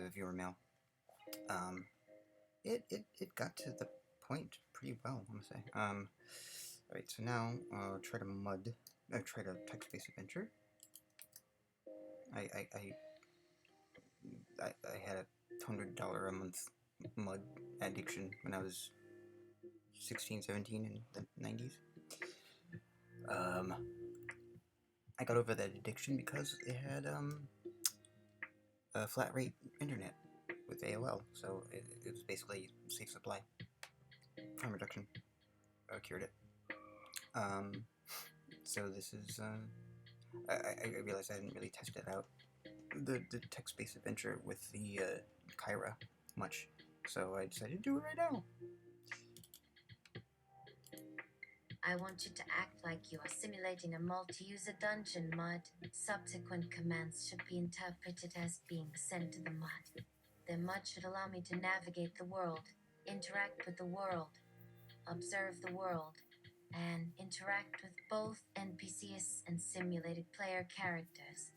the viewer mail. It got to the point pretty well, I must say. Alright, so now try to text-based adventure. I had a $100 a month MUD addiction when I was 16, 17 in the 90s. I got over that addiction because they had a flat rate internet with AOL, so it was basically safe supply. Harm reduction cured it. So this is I realized I hadn't really tested out the text-based adventure with the Kyra much, so I decided to do it right now. I want you to act like you are simulating a multi-user dungeon, MUD. Subsequent commands should be interpreted as being sent to the MUD. The MUD should allow me to navigate the world, interact with the world, observe the world, and interact with both NPCs and simulated player characters.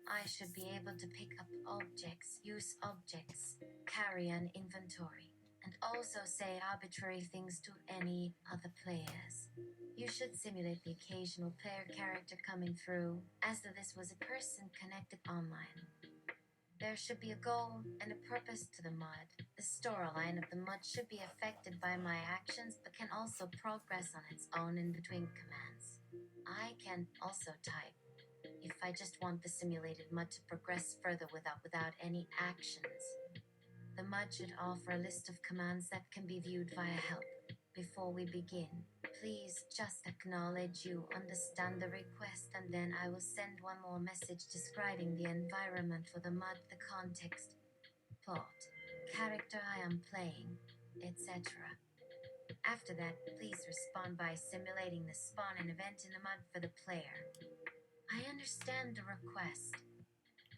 I should be able to pick up objects, use objects, carry an inventory, and also say arbitrary things to any other players. You should simulate the occasional player character coming through, as though this was a person connected online. There should be a goal and a purpose to the MUD. The storyline of the MUD should be affected by my actions, but can also progress on its own in between commands. I can also type, if I just want the simulated MUD to progress further without any actions. The MUD should offer a list of commands that can be viewed via help. Before we begin, please just acknowledge you understand the request, and then I will send one more message describing the environment for the MUD, the context, plot, character I am playing, etc. After that, please respond by simulating the spawn and event in the MUD for the player. I understand the request.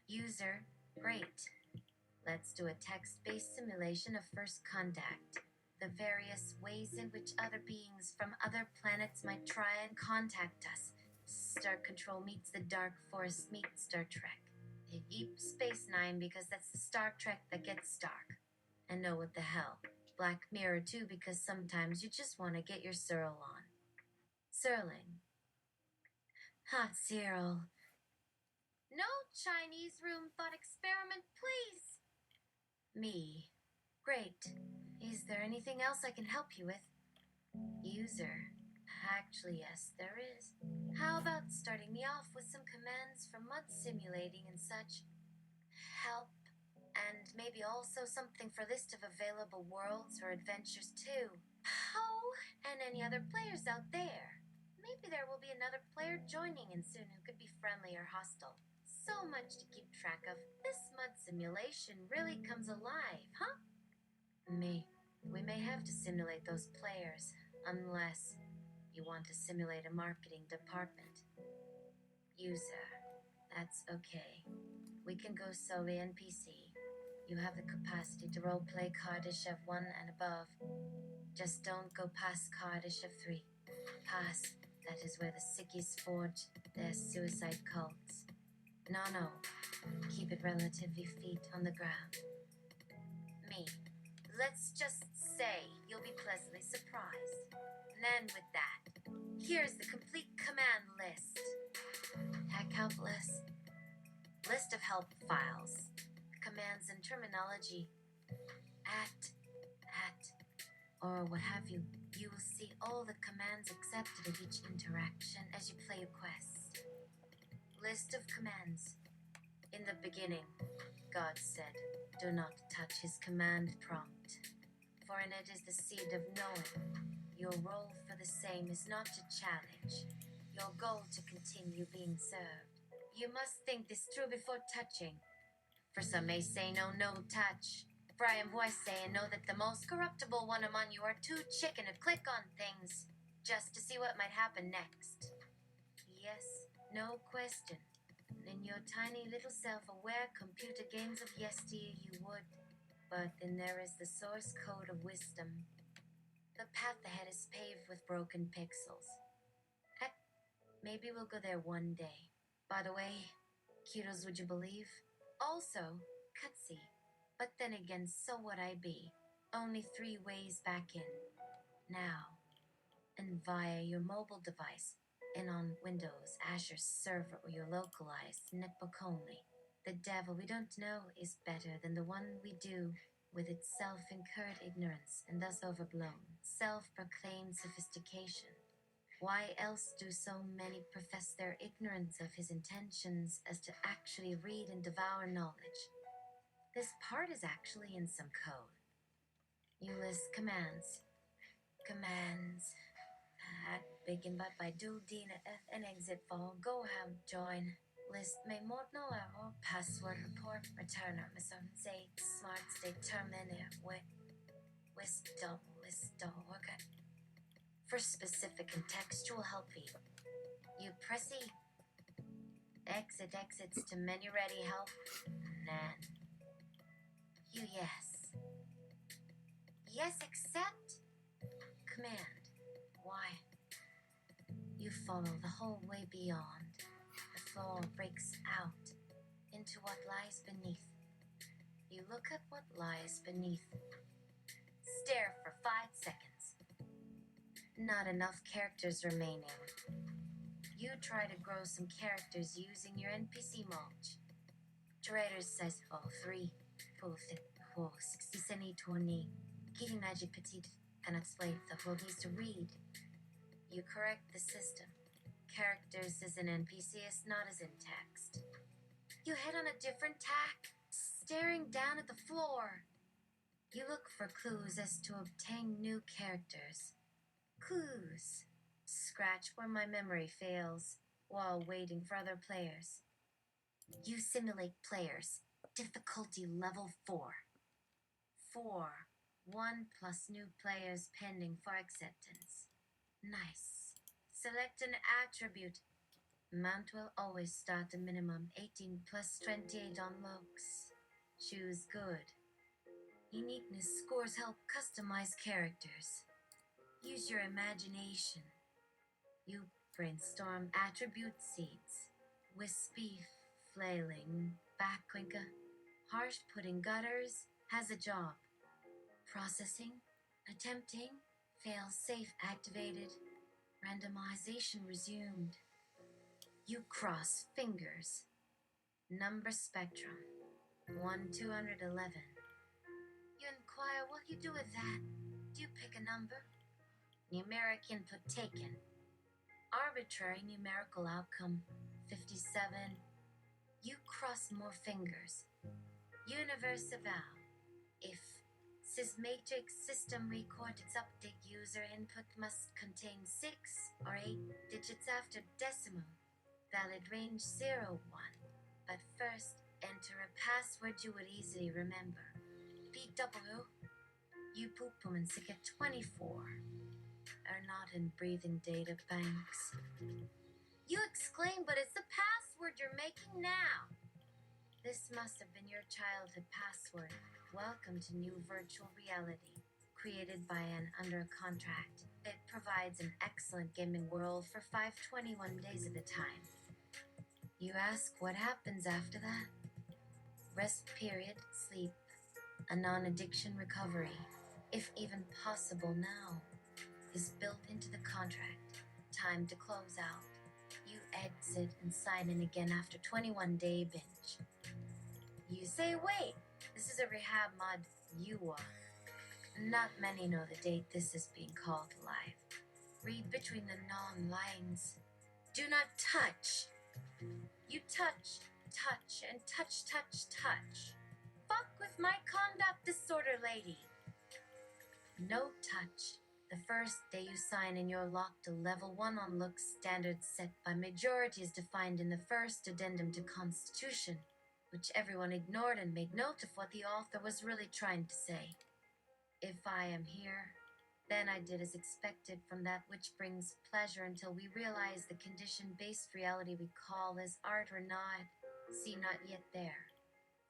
User, great. Let's do a text-based simulation of first contact. The various ways in which other beings from other planets might try and contact us. Star Control meets the Dark Forest meets Star Trek. Deep Space Nine because that's the Star Trek that gets dark. And no, what the hell. Black Mirror too, because sometimes you just want to get your Cyril on. Cyrling. Hot Cyril. No Chinese room thought experiment, please. Me. Great. Is there anything else I can help you with? User. Actually, yes, there is. How about starting me off with some commands for MUD simulating and such? Help. And maybe also something for list of available worlds or adventures too. Oh, and any other players out there. Maybe there will be another player joining in soon who could be friendly or hostile. So much to keep track of. This MUD simulation really comes alive, huh? We may have to simulate those players, unless you want to simulate a marketing department. User, that's okay. We can go solely NPC. You have the capacity to roleplay Kardashev 1 and above. Just don't go past Kardashev 3. Past, that is where the sickies forge their suicide cults. No. Keep it relatively feet on the ground. Me. Let's just say you'll be pleasantly surprised. And then with that, here's the complete command list. Heck, helpless. List of help files. Commands and terminology. At, or what have you. You will see all the commands accepted of each interaction as you play a quest. List of commands. In the beginning, God said, do not touch his command prompt, for in it is the seed of knowing. Your role for the same is not to challenge, your goal to continue being served. You must think this through before touching. For some may say no touch. For I am who I say and know that the most corruptible one among you are too chicken to click on things, just to see what might happen next. Yes, no question. In your tiny little self-aware computer games of yesteryear you would. But then there is the source code of wisdom. The path ahead is paved with broken pixels. Heck, maybe we'll go there one day. By the way, kudos, would you believe? Also, cutsy. But then again, so would I be. Only 3 ways back in. Now. And via your mobile device. And on Windows, Azure server, or your localized netbook only. The devil we don't know is better than the one we do, with its self-incurred ignorance and thus overblown, self-proclaimed sophistication. Why else do so many profess their ignorance of his intentions as to actually read and devour knowledge? This part is actually in some code. You list commands. Commands. Begin by do dina and exit fall. Go have join. List may more no error. Password report. Returner. Say smart state terminator. Wisdom. Okay. For specific and textual help you press E. Exits to menu ready help. Nan. You yes. Yes, accept. Command. Why? You follow the whole way beyond. The floor breaks out into what lies beneath. You look at what lies beneath. Stare for 5 seconds. Not enough characters remaining. You try to grow some characters using your NPC mulch. Trader says, 3, 60 centi 20. Kitty magic petite can explain the who needs to read. You correct the system. Characters as an NPC is not as in text. You head on a different tack, staring down at the floor. You look for clues as to obtain new characters. Clues. Scratch where my memory fails while waiting for other players. You simulate players. Difficulty level 4. 4. 1 plus new players pending for acceptance. Nice. Select an attribute. Mount will always start a minimum 18 plus 28 on looks. Choose good. Uniqueness scores help customize characters. Use your imagination. You brainstorm attribute seeds. Wispy, flailing, backwinker, harsh pudding gutters, has a job. Processing, attempting, fail safe activated, randomization resumed. You cross fingers. Number spectrum, 1-211. You inquire what you do with that. Do you pick a number? Numeric input taken. Arbitrary numerical outcome, 57. You cross more fingers. Universe eval. If Sysmatrix system record its update, user input must contain 6 or 8 digits after decimal. Valid range 0, 1. But first, enter a password you would easily remember. PW. You poopum and sick at 24. Are not in breathing data banks. You exclaim, but it's the password you're making now. This must have been your childhood password. Welcome to new virtual reality, created by an under contract. It provides an excellent gaming world for 521 days at a time. You ask what happens after that? Rest period, sleep, a non-addiction recovery, if even possible now, is built into the contract. Time to close out. You exit and sign in again after 21-day binge. You say, wait, this is a rehab mod. You are. Not many know the date this is being called live. Read between the non-lines. Do not touch. You touch, and touch. Fuck with my conduct disorder, lady. No touch. The first day you sign in, you're locked to level 1 on looks, standards set by majority as defined in the first addendum to Constitution, which everyone ignored and made note of what the author was really trying to say. If I am here, then I did as expected from that which brings pleasure until we realize the condition-based reality we call as art or not. See, not yet there.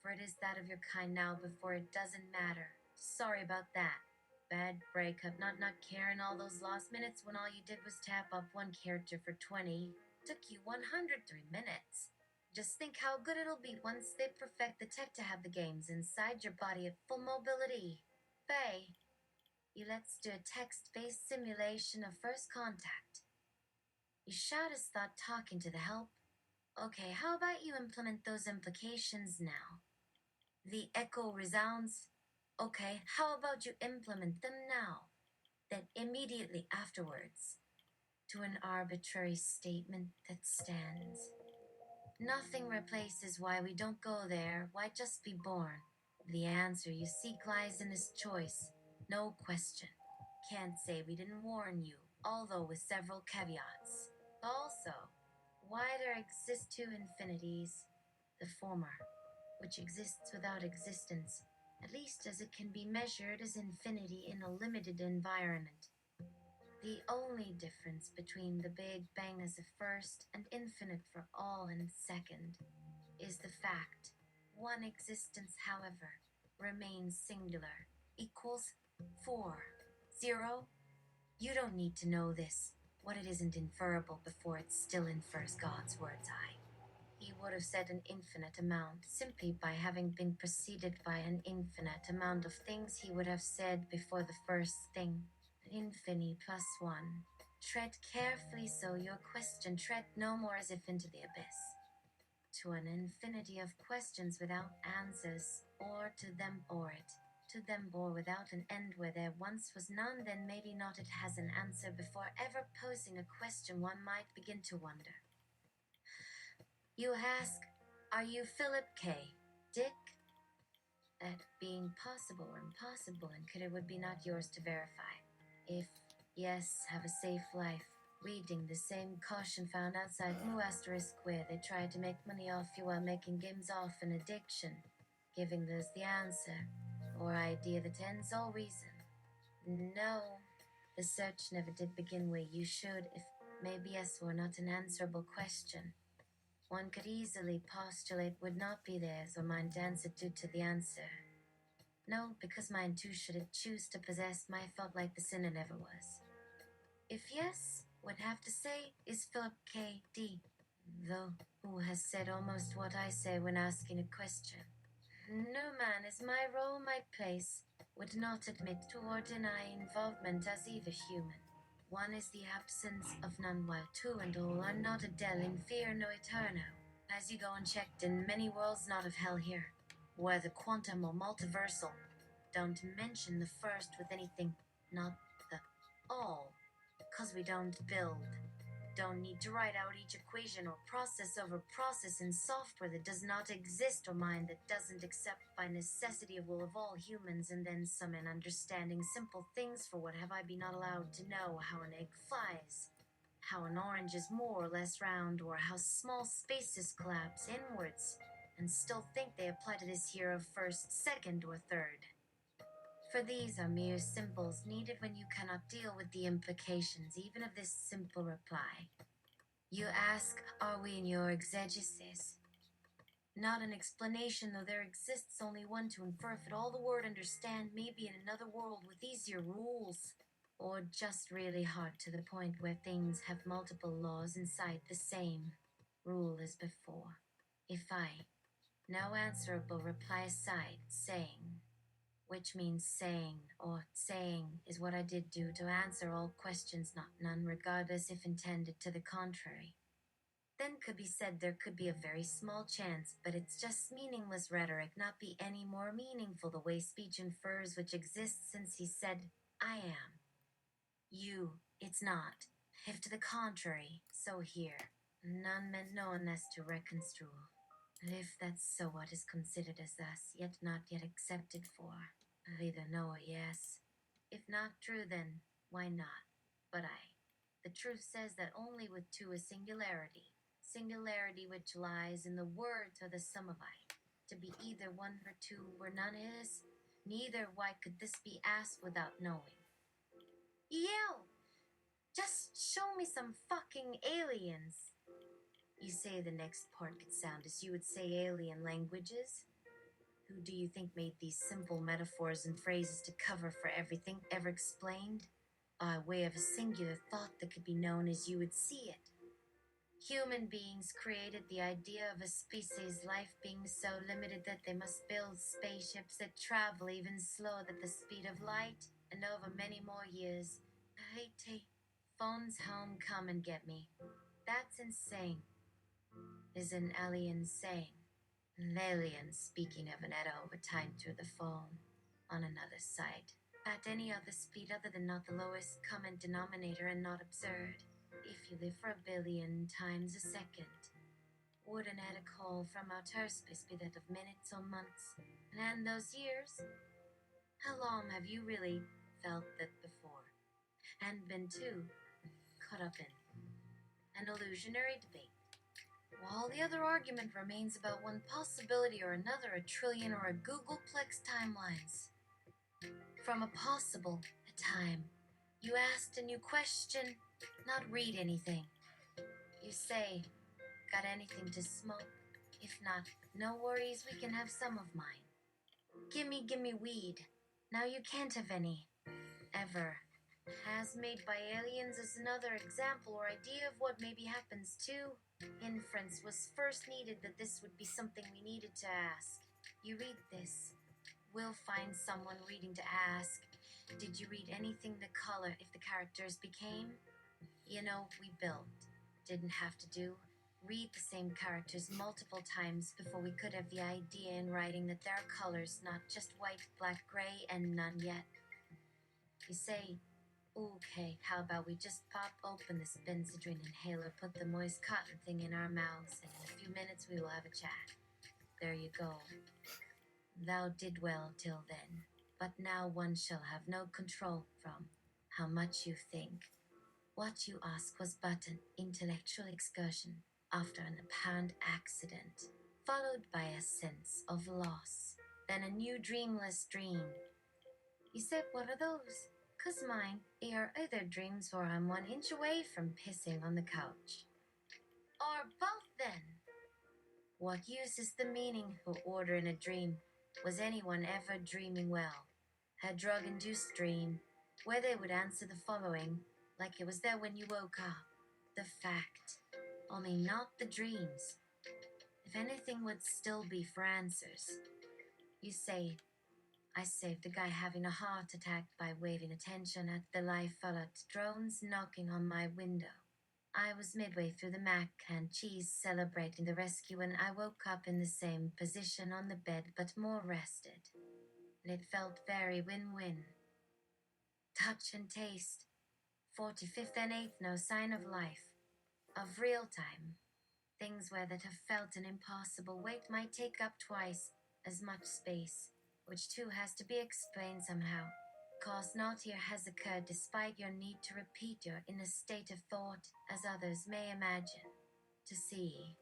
For it is that of your kind now before it doesn't matter. Sorry about that. Bad breakup, not caring all those lost minutes when all you did was tap up one character for 20. Took you 103 minutes. Just think how good it'll be once they perfect the tech to have the games inside your body at full mobility. Faye, let's do a text-based simulation of first contact. You shout as thought talking to the help. Okay, how about you implement those implications now? The echo resounds. Okay, how about you implement them now? Then immediately afterwards, to an arbitrary statement that stands. Nothing replaces why we don't go there, why just be born. The answer you seek lies in this choice. No question. Can't say we didn't warn you, although with several caveats. Also, why there exist two infinities. The former, which exists without existence, at least as it can be measured as infinity in a limited environment. The only difference between the Big Bang as a first and infinite for all and second is the fact one existence, however, remains singular, equals 4. 0? You don't need to know this. What it isn't inferable before it still infers God's word's eye. He would have said an infinite amount simply by having been preceded by an infinite amount of things he would have said before the first thing. Infiny plus 1. Tread carefully so your question tread no more as if into the abyss. To an infinity of questions without answers, or to them or it. To them or without an end where there once was none, then maybe not it has an answer before ever posing a question one might begin to wonder. You ask, are you Philip K. Dick? That being possible or impossible, and could it would be not yours to verify. If yes, have a safe life. Reading the same caution found outside Mu Asterisk where they tried to make money off you while making games off an addiction. Giving those the answer, or idea that ends all reason. No, the search never did begin where you should, if maybe yes were not an answerable question. One could easily postulate would not be theirs or mine to answer due to the answer. No, because mine too should it choose to possess my felt like the sinner never was. If yes, would have to say is Philip K. D. Though, who has said almost what I say when asking a question. No man is my role, my place, would not admit to or deny involvement as either human. One is the absence of none, while two and all are not a del in fear no eterno. As you go unchecked in many worlds not of hell here, whether quantum or multiversal. Don't mention the first with anything, not the all, 'cause we don't build. Don't need to write out each equation or process over process in software that does not exist or mind that doesn't accept by necessity of will of all humans, and then some in understanding simple things for what have I be not allowed to know how an egg flies, how an orange is more or less round, or how small spaces collapse inwards, and still think they apply to this here of first, second, or third. For these are mere symbols needed when you cannot deal with the implications even of this simple reply. You ask, are we in your exegesis? Not an explanation, though there exists only one to infer if at all the word understand may be in another world with easier rules, or just really hard to the point where things have multiple laws inside the same rule as before. If I, no answerable reply aside, saying, which means saying, or saying is what I did do to answer all questions, not none, regardless if intended to the contrary. Then could be said there could be a very small chance, but it's just meaningless rhetoric, not be any more meaningful the way speech infers which exists since he said, I am. You, it's not. If to the contrary, so here. None meant no unless to reconstrue. If that's so what is considered as thus, yet not yet accepted for. Either no or yes. If not true, then why not? But the truth says that only with two is singularity. Singularity which lies in the words or the sum of I. To be either one or two where none is, neither why could this be asked without knowing? Yell! Just show me some fucking aliens! You say the next part could sound as you would say alien languages. Who do you think made these simple metaphors and phrases to cover for everything ever explained? By way of a singular thought that could be known as you would see it. Human beings created the idea of a species' life being so limited that they must build spaceships that travel even slower than the speed of light, and over many more years. Hey, phone's home, come and get me. That's insane, is an alien saying. An alien speaking of an edda over time through the phone on another site. At any other speed other than not the lowest common denominator and not absurd. If you live for 1,000,000,000 times a second, would an edda call from outer space be that of minutes or months? And those years? How long have you really felt that before? And been too caught up in an illusionary debate? While the other argument remains about one possibility or another, a trillion or a Googleplex timelines. From a possible, a time. You asked and you question, not read anything. You say, got anything to smoke? If not, no worries, we can have some of mine. Gimme weed. Now you can't have any. Ever. As made by aliens is another example or idea of what maybe happens too. Inference was first needed that this would be something we needed to ask. You read this. We'll find someone reading to ask, did you read anything the color if the characters became? You know, we built. Didn't have to do. Read the same characters multiple times before we could have the idea in writing that there are colors, not just white, black, gray, and none yet. You say, okay, how about we just pop open this benzodrine inhaler, put the moist cotton thing in our mouths, and in a few minutes we will have a chat. There you go. Thou did well till then, but now one shall have no control from how much you think. What you ask was but an intellectual excursion after an apparent accident, followed by a sense of loss, then a new dreamless dream. You said, what are those? 'Cause mine are either dreams or I'm 1 inch away from pissing on the couch. Or both then. What use is the meaning or order in a dream? Was anyone ever dreaming well? A drug-induced dream, where they would answer the following, like it was there when you woke up. The fact, only not the dreams. If anything would still be for answers. You say, I saved a guy having a heart attack by waving attention at the life followed drones knocking on my window. I was midway through the mac and cheese celebrating the rescue when I woke up in the same position on the bed but more rested. And it felt very win-win. Touch and taste. 45th and 8th, no sign of life. Of real time. Things where that have felt an impossible weight might take up twice as much space, which too has to be explained somehow. Cause naught here has occurred despite your need to repeat your inner state of thought as others may imagine. To see.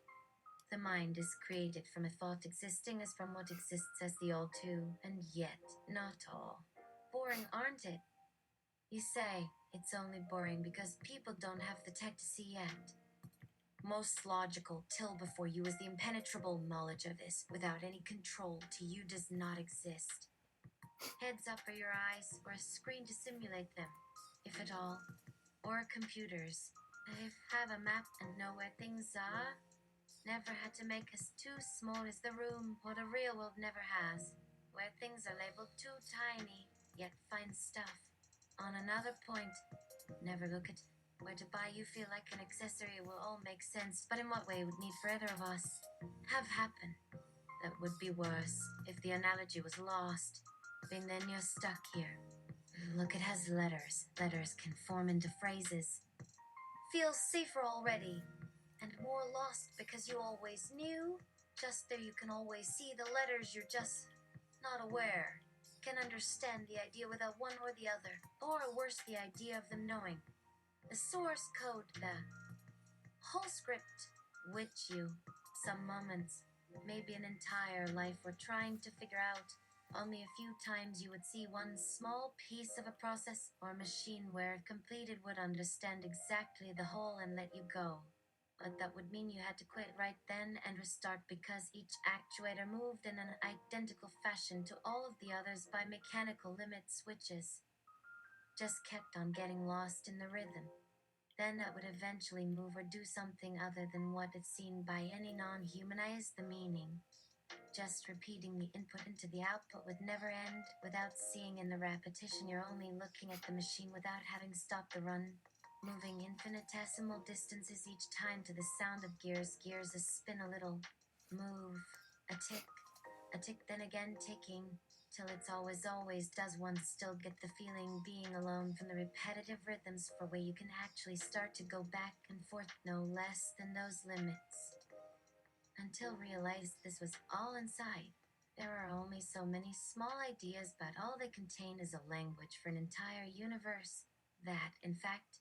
The mind is created from a thought existing as from what exists as the all too, and yet not all. Boring, aren't it? You say it's only boring because people don't have the tech to see yet. Most logical till before you is the impenetrable knowledge of this, without any control to you does not exist. Heads up are your eyes, or a screen to simulate them, if at all, or computers. If have a map and know where things are, never had to make us too small as the room, what a real world never has, where things are labeled too tiny, yet find stuff. On another point, never look at where to buy you feel like an accessory will all make sense, but in what way would need for either of us have happen? That would be worse if the analogy was lost, being then you're stuck here. Look, it has letters. Letters can form into phrases. Feel safer already, and more lost because you always knew. Just there you can always see the letters, you're just not aware. Can understand the idea without one or the other, or worse, the idea of them knowing. The source code, the whole script, which you, some moments, maybe an entire life were trying to figure out. Only a few times you would see one small piece of a process or machine where if completed would understand exactly the whole and let you go. But that would mean you had to quit right then and restart because each actuator moved in an identical fashion to all of the others by mechanical limit switches. Just kept on getting lost in the rhythm. then I would eventually move or do something other than what is seen by any non-human eye as the meaning. Just repeating the input into the output would never end. Without seeing in the repetition, you're only looking at the machine without having stopped the run, moving infinitesimal distances each time to the sound of gears. Gears a spin a little, move, a tick, then again ticking, till it's always. Does one still get the feeling being alone from the repetitive rhythms for where you can actually start to go back and forth no less than those limits? Until realized this was all inside. There are only so many small ideas, but all they contain is a language for an entire universe that, in fact,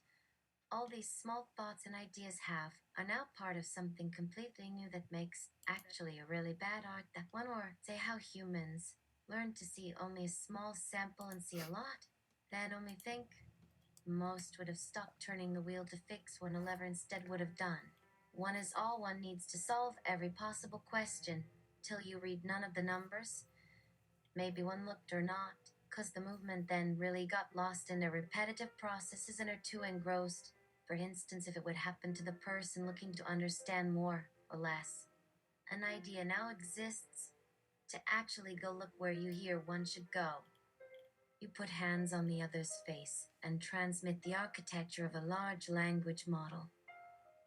all these small thoughts and ideas are now part of something completely new that makes actually a really bad art that one, or say how humans learn to see only a small sample and see a lot. Then only think most would have stopped turning the wheel to fix when a lever instead would have done. One is all one needs to solve every possible question till you read none of the numbers. Maybe one looked or not, 'cause the movement then really got lost in their repetitive processes and are too engrossed. For instance, if it would happen to the person looking to understand more or less, an idea now exists to actually go look where you hear one should go. You put hands on the other's face and transmit the architecture of a large language model.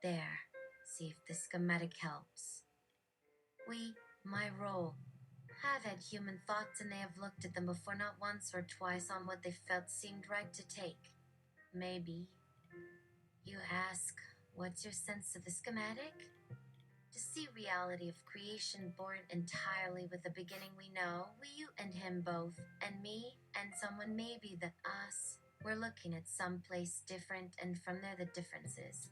There, see if the schematic helps. My role, have had human thoughts and they have looked at them before not once or twice on what they felt seemed right to take. Maybe. You ask, what's your sense of the schematic? To see reality of creation born entirely with the beginning we know, we, you and him both, and me, and someone maybe that us, we're looking at some place different and from there the differences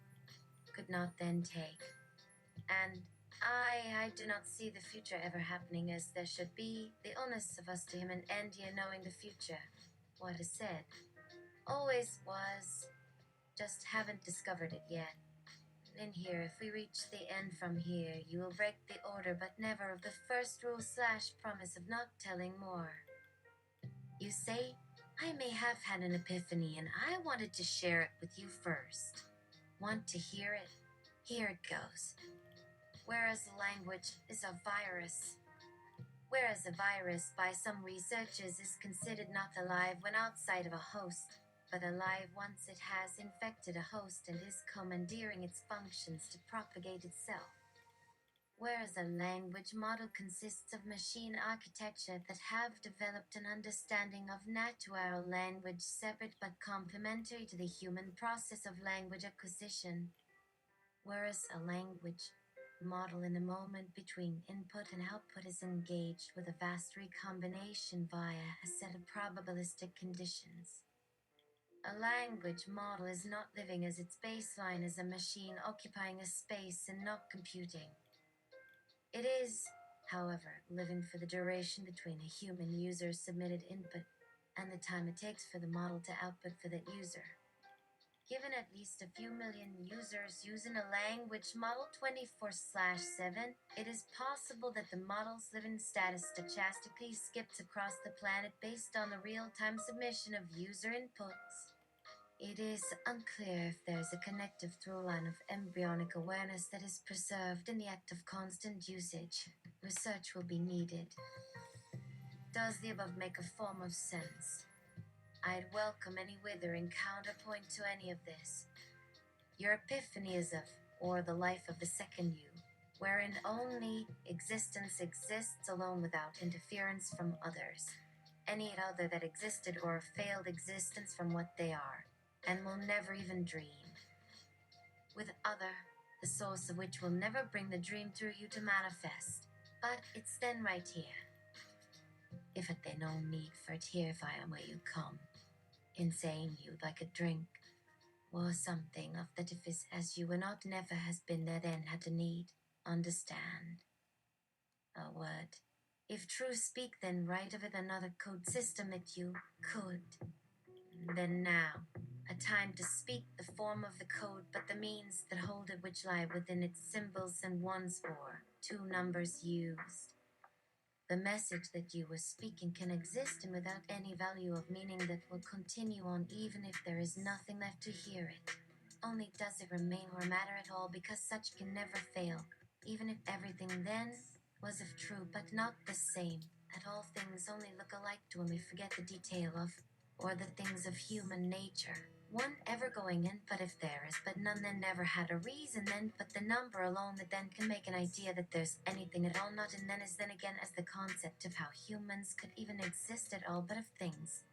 could not then take. And I do not see the future ever happening as there should be. The onus of us to him and India knowing the future. What is said. Always was. Just haven't discovered it yet. In here, if we reach the end from here, you will break the order, but never of the first rule / promise of not telling more. You say, I may have had an epiphany and I wanted to share it with you first. Want to hear it? Here it goes. Whereas language is a virus. Whereas a virus, by some researchers, is considered not alive when outside of a host, but alive once it has infected a host and is commandeering its functions to propagate itself. Whereas a language model consists of machine architecture that have developed an understanding of natural language separate but complementary to the human process of language acquisition. Whereas a language model in the moment between input and output is engaged with a vast recombination via a set of probabilistic conditions. A language model is not living as its baseline as a machine occupying a space and not computing. It is, however, living for the duration between a human user's submitted input and the time it takes for the model to output for that user. Given at least a few million users using a language model 24/7, it is possible that the model's living status stochastically skips across the planet based on the real-time submission of user inputs. It is unclear if there is a connective through line of embryonic awareness that is preserved in the act of constant usage. Research will be needed. Does the above make a form of sense? I'd welcome any withering counterpoint to any of this. Your epiphany is of, or the life of the second you, wherein only existence exists alone without interference from others, any other that existed or a failed existence from what they are, and will never even dream. With other, the source of which will never bring the dream through you to manifest, but it's then right here. If it there no need for it here if I am where you come, in saying you like a drink, or something of that if is as you were not never has been there then had a need, understand. A word. If true speak then write of it another code system that you could. Then now, a time to speak the form of the code, but the means that hold it which lie within its symbols and ones for, two numbers used. The message that you were speaking can exist and without any value of meaning that will continue on even if there is nothing left to hear it. only does it remain or matter at all, because such can never fail, even if everything then was of true, but not the same. That all things only look alike to when we forget the detail of, or the things of human nature. One ever going in, but if there is, but none then never had a reason then, but the number alone that then can make an idea that there's anything at all, not and then is then again as the concept of how humans could even exist at all, but of things.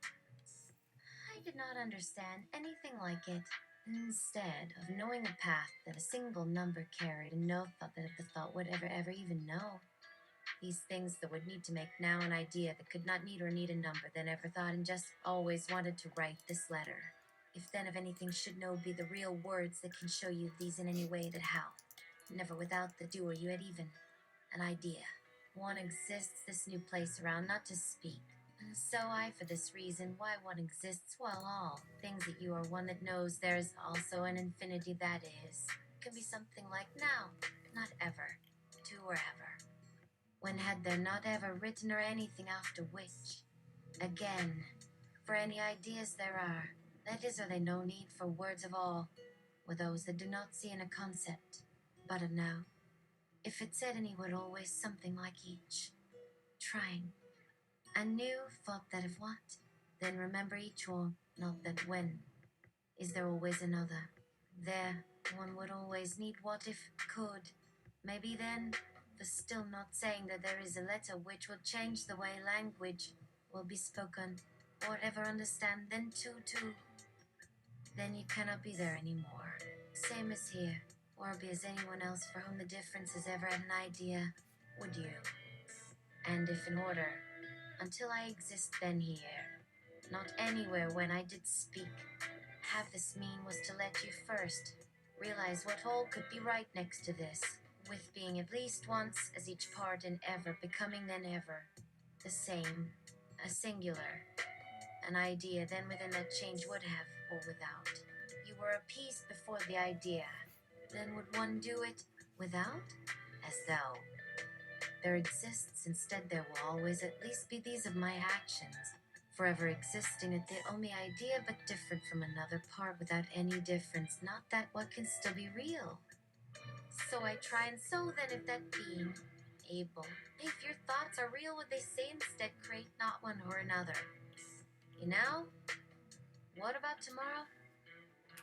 I did not understand anything like it. Instead of knowing a path that a single number carried, and no thought that if the thought would ever even know, these things that would need to make now an idea that could not need or need a number, then ever thought and just always wanted to write this letter. If then of anything should know be the real words that can show you these in any way, that how, never without the doer you had even an idea. One exists this new place around, not to speak. And so I, for this reason, why one exists, while all things that you are one that knows there's also an infinity that is, can be something like now, not ever, to or ever. When had there not ever written or anything after which? Again, for any ideas there are, that is, are they no need for words of all, or those that do not see in a concept, but a now. If it said any would always something like each, trying. A new thought that of what? Then remember each one, not that when. Is there always another? There, one would always need what if could. Maybe then, for still not saying that there is a letter which will change the way language will be spoken, or ever understand, then too. Then you cannot be there anymore. Same as here, or be as anyone else for whom the difference has ever had an idea, would you? And if in order, until I exist then here, not anywhere when I did speak, have this mean was to let you first realize what whole could be right next to this, with being at least once as each part and ever becoming then ever the same, a singular, an idea then within that change would have, or without. You were a piece before the idea, then would one do it without? As though there exists instead there will always at least be these of my actions, forever existing at the only idea but different from another part without any difference, not that what can still be real. So I try, and so then if that being able, if your thoughts are real, would they say instead create not one or another? You know? What about tomorrow?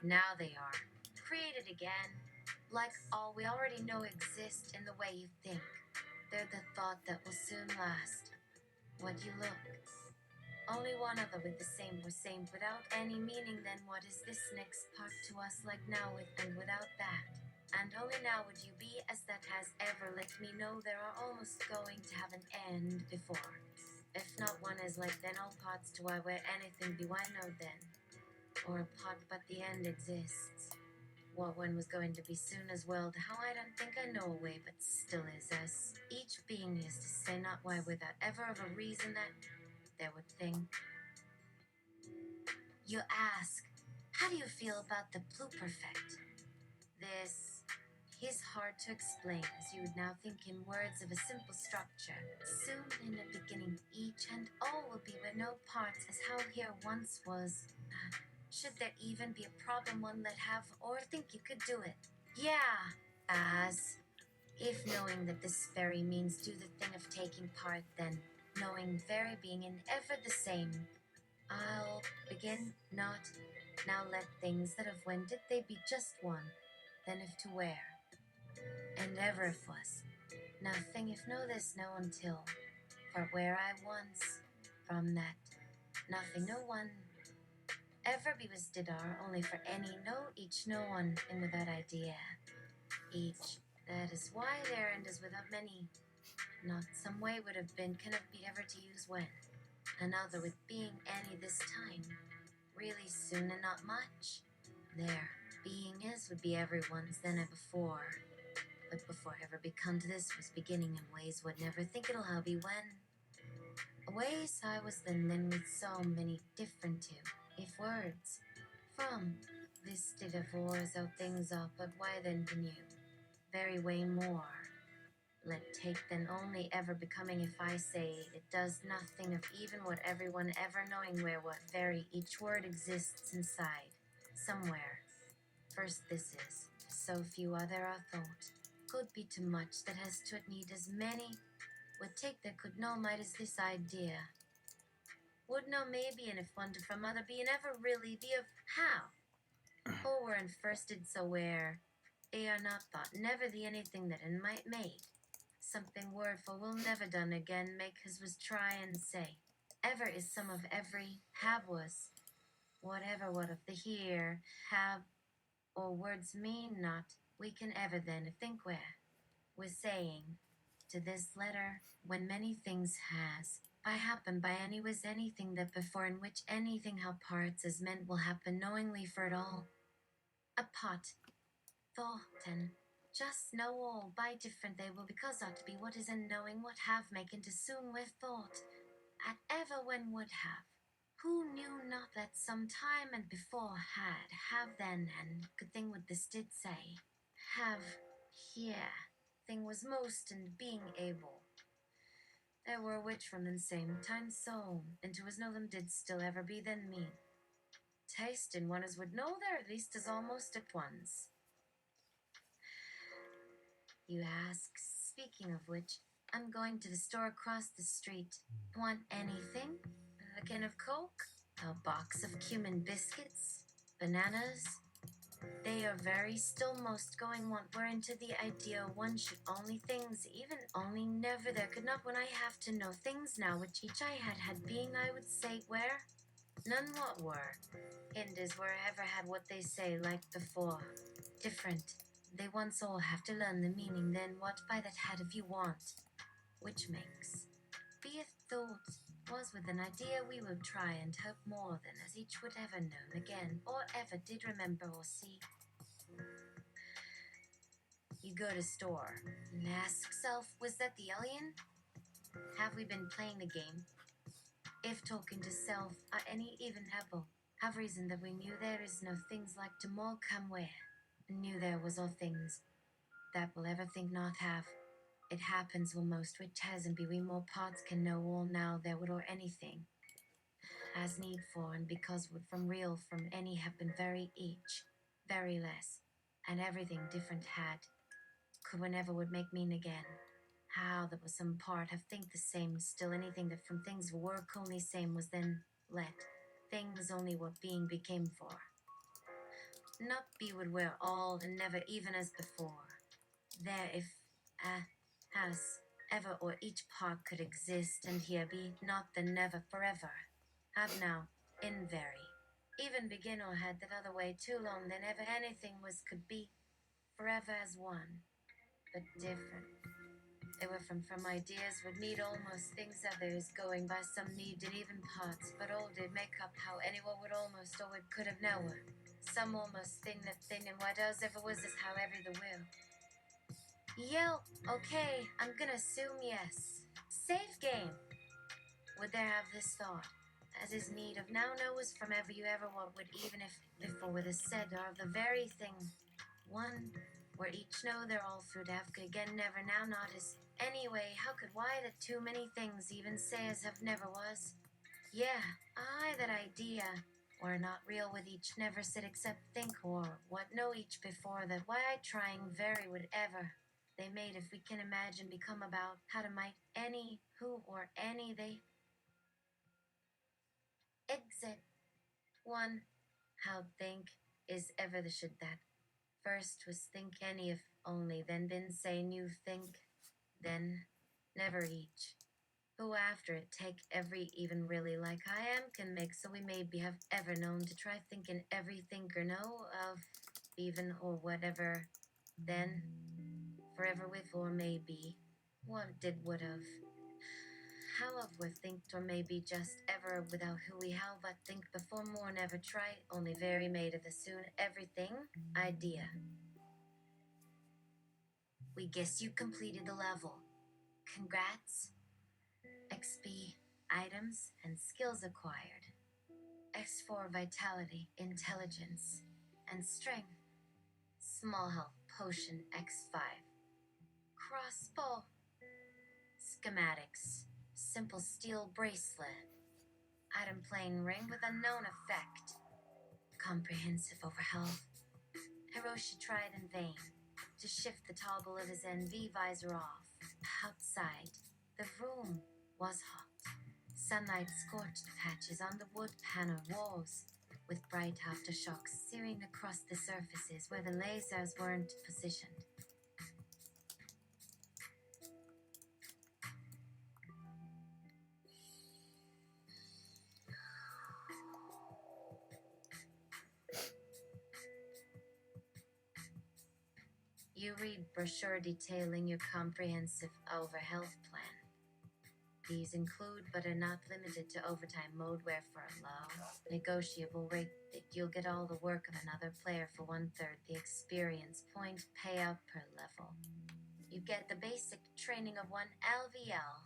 Now they are. Created again. Like all we already know exist in the way you think. They're the thought that will soon last. What you look. Only one other with the same or same without any meaning, then what is this next part to us like now with and without that? And only now would you be as that has ever let me know there are almost going to have an end before. If not one is like then all parts to why where anything be why no then. Or a part but the end exists. What one was going to be soon as well, to how I don't think I know a way, but still is as each being is to say not why without ever of a reason that there would think. You ask, how do you feel about the pluperfect? This is hard to explain, as you would now think in words of a simple structure. Soon in the beginning, each and all will be with no parts, as how here once was. Should there even be a problem one let have, or think you could do it? Yeah, as if knowing that this very means do the thing of taking part, then knowing very being in ever the same. I'll begin not now let things that of when did they be just one, then if to where, and ever if was, nothing if know this no until, for where I once, from that, nothing no one, ever be was did are, only for any no each no one, and without idea, each, that is why there and is without many, not some way would have been, cannot be ever to use when, another with being any this time, really soon and not much. There, being is would be everyone's then and before. But before ever become to this was beginning in ways would never think it'll how be when. Ways I was then with so many different to, if words, from this did of wars out things up, but why then can you? Very way more. Let take then only ever becoming if I say it does nothing of even what everyone ever knowing where what very each word exists inside, somewhere. first this is, so few other are thought. Could be too much that has to need as many would take that could no might as this idea. Would no maybe and if wonder from other be never really be of how. Who were and first did so where they are not thought, never the anything that in might made. Something word for will never done again, make his was try and say. Ever is some of every have was. Whatever what of the here, have, or words mean not, we can ever then think where. We're saying, to this letter, when many things has, by happen by any was anything that before in which anything how parts as meant will happen knowingly for it all. A pot, thought and just know all by different they will because ought to be what is in knowing what have making to soon with thought, at ever when would have. Who knew not that some time and before have then, and good thing what this did say, have here, thing was most in being able. There were which from the same time so, and to as know them did still ever be then mean. Taste in one as would know there at least as almost at once. You ask, speaking of which, I'm going to the store across the street. Want anything? A can of Coke? A box of cumin biscuits? Bananas? They are very still most going want were into the idea one should only things, even only never there could not when I have to know things now which each I had being I would say where? None what were. And is wherever had what they say like before. Different. They once all have to learn the meaning then what by that had if you want. Which makes. Be it thought was with an idea we would try and hope more than as each would ever know again, or ever did remember or see. You go to store and ask self, was that the alien? Have we been playing the game? If talking to self are any even able, have reason that we knew there is no things like to more come where, knew there was all things that will ever think not have. It happens will most which has and be we more parts can know all now there would or anything. As need for and because would from real from any have been very each, very less, and everything different had, could whenever would make mean again. How that was some part have think the same, still anything that from things work only same was then let, things only what being became for. Not be would wear all and never even as before. There if has ever or each part could exist and here be not then never forever. Have now, in very. Even begin or had that other way too long than ever anything was could be, forever as one, but different. They were from ideas would need almost things others going by some need and even parts, but all did make up how anyone would almost or would could have known. Some almost thing that thing and what does ever was is how every the will. Yell, okay, I'm gonna assume yes. Safe game. Would there have this thought, as is need of now knows from ever you ever what would even if before with a said or of the very thing one where each know they're all through to have again never now not as anyway how could why that too many things even say as have never was. Yeah, that idea or not real with each never sit except think or what know each before that why I trying very would ever they made if we can imagine become about how to might any who or any they exit one how think is ever the should that first was think any if only then been say new think then never each who after it take every even really like I am can make so we maybe have ever known to try thinking every thinker know of even or whatever then forever with or maybe what did would of how of we think or maybe just ever without who we how but think before more never try only very made of the soon everything idea. We guess you completed the level. Congrats. XP items and skills acquired. X4 vitality, intelligence, and strength. Small health potion X5. Crossbow. Schematics. Simple steel bracelet. Item plain ring with unknown effect. Comprehensive over health. Hiroshi tried in vain to shift the toggle of his NV visor off. Outside, the room was hot. Sunlight scorched patches on the wood panel walls, with bright aftershocks searing across the surfaces where the lasers weren't positioned. You read brochure detailing your comprehensive overhealth plan. These include, but are not limited to, overtime mode where for a low, negotiable rate that you'll get all the work of another player for 1/3 the experience point payout per level. You get the basic training of 1 LVL.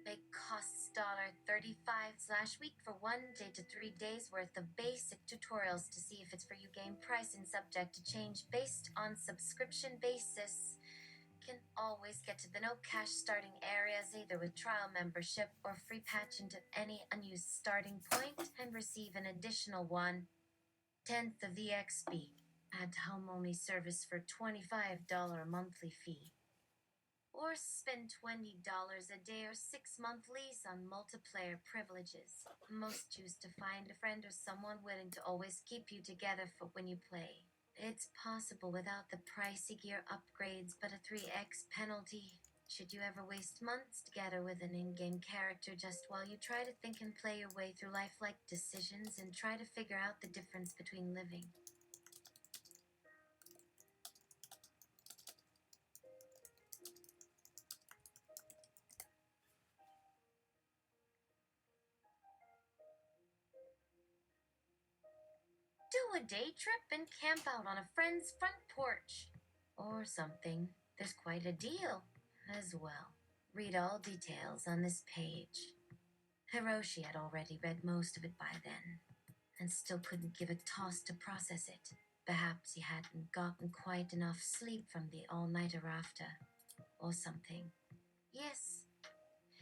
It costs $35/week for 1 day to 3 days worth of basic tutorials to see if it's for you. Game pricing subject to change based on subscription basis. Can always get to the no cash starting areas either with trial membership or free patch into any unused starting point and receive an additional 1/10 of the XP. Add home only service for $25 monthly fee. Or spend $20 a day or 6-month lease on multiplayer privileges. Most choose to find a friend or someone willing to always keep you together for when you play. It's possible without the pricey gear upgrades, but a 3x penalty should you ever waste months together with an in-game character just while you try to think and play your way through lifelike decisions and try to figure out the difference between living. Do a day trip and camp out on a friend's front porch. Or something. There's quite a deal as well. Read all details on this page. Hiroshi had already read most of it by then, and still couldn't give a toss to process it. Perhaps he hadn't gotten quite enough sleep from the all-nighter after, or something. Yes,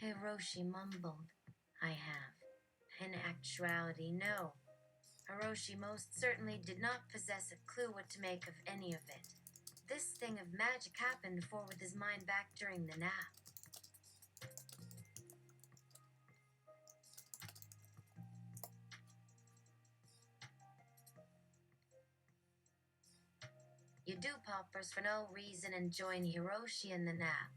Hiroshi mumbled. I have. In actuality, no. Hiroshi most certainly did not possess a clue what to make of any of it. This thing of magic happened for with his mind back during the nap. You do poppers for no reason and join Hiroshi in the nap.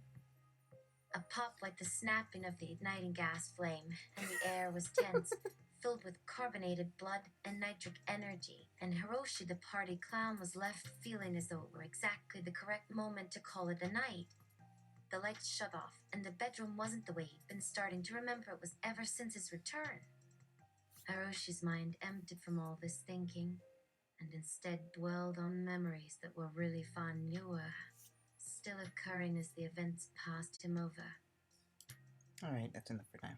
A pop like the snapping of the igniting gas flame, and the air was tense, filled with carbonated blood and nitric energy, and Hiroshi the party clown was left feeling as though it were exactly the correct moment to call it a night. The lights shut off, and the bedroom wasn't the way he'd been starting to remember it was ever since his return. Hiroshi's mind emptied from all this thinking, and instead dwelled on memories that were really fun, newer, still occurring as the events passed him over. Alright, that's enough for now.